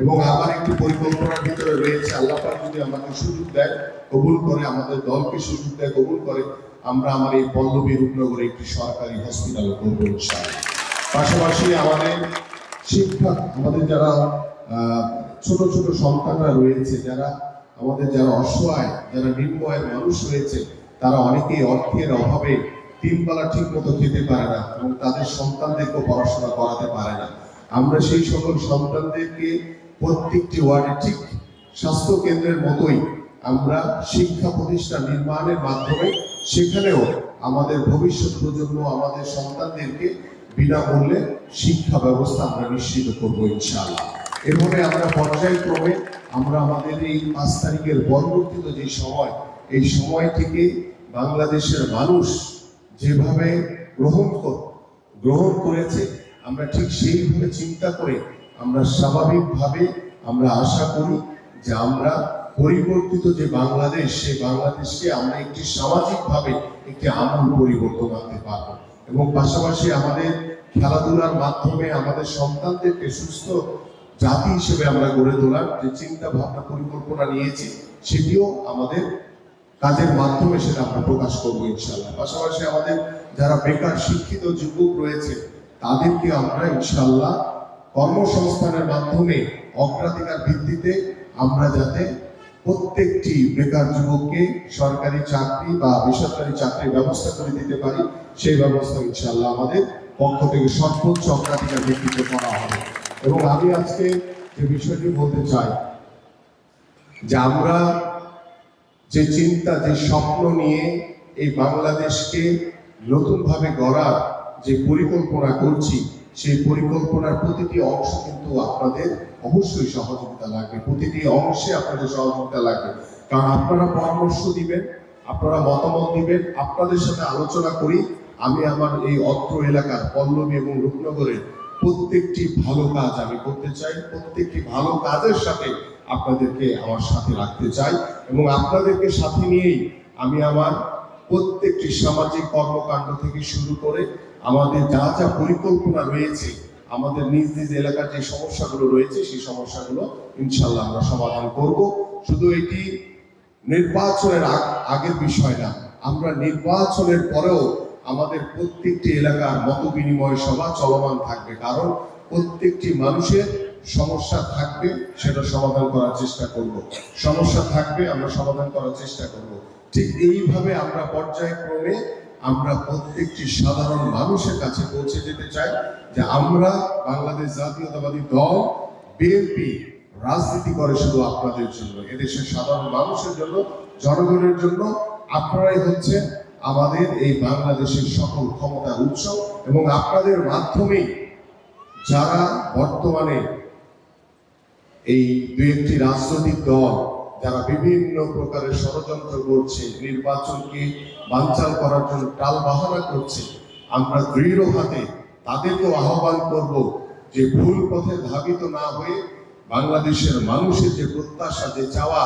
এবং আমার একটি পরিকল্পনার ভিতরে রয়েছে, আল্লাহ পাক যদি আমাকে সুযোগ দেয়, কবুল করে, আমাদের দলকে সুযোগ দেয়, কবুল করে, আমরা আমার এই পল্লবী রূপনগরে একটি সরকারি হসপিটাল করবো ইনশাআল্লাহ। পাশাপাশি আমাদের শিক্ষা, আমাদের যারা ছোট ছোট সন্তানরা রয়েছে, যারা অসহায়, যারা নিম্ন আয়ের মানুষ রয়েছে, তারা অনেকেই অর্থের অভাবে তিনবেলা ঠিক মতো খেতে পারে না এবং তাদের সন্তানদেরকে পড়াশোনা করাতে পারে না। আমরা সেই সকল সন্তানদেরকে প্রত্যেকটি ওয়ার্ডে ঠিক স্বাস্থ্য কেন্দ্রের মতোই আমরা শিক্ষা প্রতিষ্ঠান নির্মাণের মাধ্যমে সেখানেও আমাদের ভবিষ্যৎ প্রজন্ম, আমাদের সন্তানদেরকে বিনামূল্যে শিক্ষা ব্যবস্থা আমরা নিশ্চিত করবো ইনশাআল্লাহ। এভাবে আমরা পর্যায়ক্রমে আমরা আমাদের এই 5 তারিখের পরবর্তীত যে সময়, এই সময়টিকে বাংলাদেশের মানুষ যেভাবে গ্রহণ করেছে, আমরা ঠিক সেইভাবে চিন্তা করে আমরা স্বাভাবিকভাবে আমরা আশা করি যে আমরা পরিবর্তিত যে বাংলাদেশ, সেই বাংলাদেশকে আমরা একটি সামাজিকভাবে একটি আমূল পরিবর্তন আনতে পারবো এবং পাশাপাশি আমাদের খেলাধুলার মাধ্যমে আমাদের সন্তানদেরকে সুস্থ জাতি হিসেবে আমরা গড়ে তোলার যে চিন্তা ভাবনা পরিকল্পনা নিয়েছি, সেটিও আমাদের কাজের মাধ্যমে সেটা আমরা প্রকাশ করবো ইনশাআল্লাহ। পাশাপাশি আমাদের যারা বেকার শিক্ষিত যুবক রয়েছে, তাদেরকে আমরা ইনশাআল্লাহ কর্মসংস্থানের মাধ্যমে অগ্রাধিকার ভিত্তিতে আমরা যাতে প্রত্যেকটি বেকার যুবককে সরকারি চাকরি বা বেসরকারি চাকরির ব্যবস্থা করে দিতে পারি, সেই ব্যবস্থা ইনশাআল্লাহ আমাদের পক্ষ থেকে সর্বোচ্চ অগ্রাধিকার ভিত্তিতে করা হবে। এবং আমি আজকে যে বিষয়টি বলতে চাই যে আমরা যে চিন্তা, যে স্বপ্ন নিয়ে এই বাংলাদেশকে নতুনভাবে গড়ার যে পরিকল্পনা করছি, সেই পরিকল্পনার প্রতিটি অংশ কিন্তু আপনাদের অবশ্যই সহযোগিতা লাগবে, প্রতিটি অংশে আপনাদের সহযোগিতা লাগবে। কারণ আপনারা পরামর্শ দিবেন, আপনারা মতামত দিবেন, আপনাদের সাথে আলোচনা করি আমি আমার এই অত্র এলাকার পল্লবী এবং রূপনগরের প্রত্যেকটি ভালো কাজ আমি করতে চাই, প্রত্যেকটি ভালো কাজের সাথে আপনাদেরকে আমার সাথে রাখতে চাই এবং আপনাদেরকে সাথে নিয়েই আমি আমার প্রত্যেকটি সামাজিক কর্মকাণ্ড থেকে শুরু করে আমাদের যা যা পরিকল্পনা রয়েছে, আমাদের নিজ নিজ এলাকার যে সমস্যাগুলো রয়েছে, সেই সমস্যাগুলো ইনশাআল্লাহ আমরা সমাধান করব। শুধু এটি নির্বাচনের আগের বিষয় না, আমরা নির্বাচনের পরেও আমাদের প্রত্যেকটি এলাকার মত বিনিময় সভা চলমান থাকবে, কারণ প্রত্যেকটি মানুষের সমস্যা থাকবে, সেটা সমাধান করার চেষ্টা করব। সমস্যা থাকবে, আমরা সমাধান করার চেষ্টা করব। ঠিক এইভাবে আমরা পর্যায়ক্রমে আমরা প্রত্যেকটি সাধারণ মানুষের কাছে পৌঁছে যেতে চাই যে আমরা বাংলাদেশ জাতীয়তাবাদী দল বিএনপি রাজনীতি করে শুধু আপনাদের জন্য, এদেশের সাধারণ মানুষের জন্য, জনগণের জন্য। আপনারাই হচ্ছে আমাদের এই বাংলাদেশের সকল ক্ষমতার উৎস এবং আপনাদের মাধ্যমেই যারা বর্তমানে এই 2-1টি রাজনৈতিক দল যারা বিভিন্ন প্রকারের ষড়যন্ত্র করছে, নির্বাচনকে বানচাল করার জন্য টাল বাহানা করছে, আমরা দৃঢ় হাতে তাদেরকেও আহ্বান করব যে ভুল পথে ধাবিত না হয়ে বাংলাদেশের মানুষের যে প্রত্যাশা, যে চাওয়া,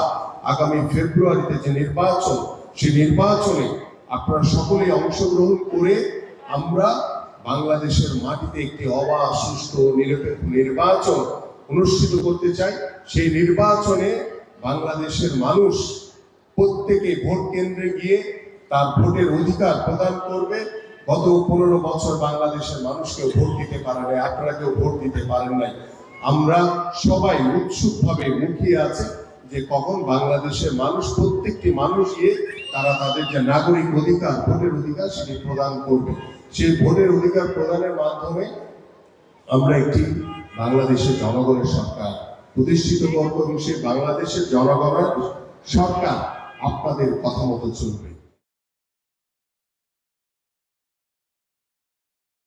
আগামী ফেব্রুয়ারিতে যে নির্বাচন, সেই নির্বাচনে আপনারা সকলেই অংশগ্রহণ করে আমরা বাংলাদেশের মাটিতে একটি অবাধ, সুষ্ঠু, নিরপেক্ষ নির্বাচন অনুষ্ঠিত করতে চাই। সেই নির্বাচনে বাংলাদেশের মানুষ প্রত্যেকে ভোট কেন্দ্রে গিয়ে তার ভোটের অধিকার প্রদান করবে। গত 15 বছর বাংলাদেশের মানুষ কেউ ভোট দিতে পারে নাই, আপনারা কেউ ভোট দিতে পারেন নাই। আমরা সবাই উৎসুকভাবে মুখিয়ে আছে যে কখন বাংলাদেশের মানুষ, প্রত্যেকটি মানুষ গিয়ে তারা তাদের যে নাগরিক অধিকার, ভোটের অধিকার, সেটি প্রদান করবে। সেই ভোটের অধিকার প্রদানের মাধ্যমে আমরা একটি বাংলাদেশের জনগণের সরকার প্রতিষ্ঠিত করব এবং সেই বাংলাদেশের জনগণের সরকার আপনাদের কথা মতো চলবে।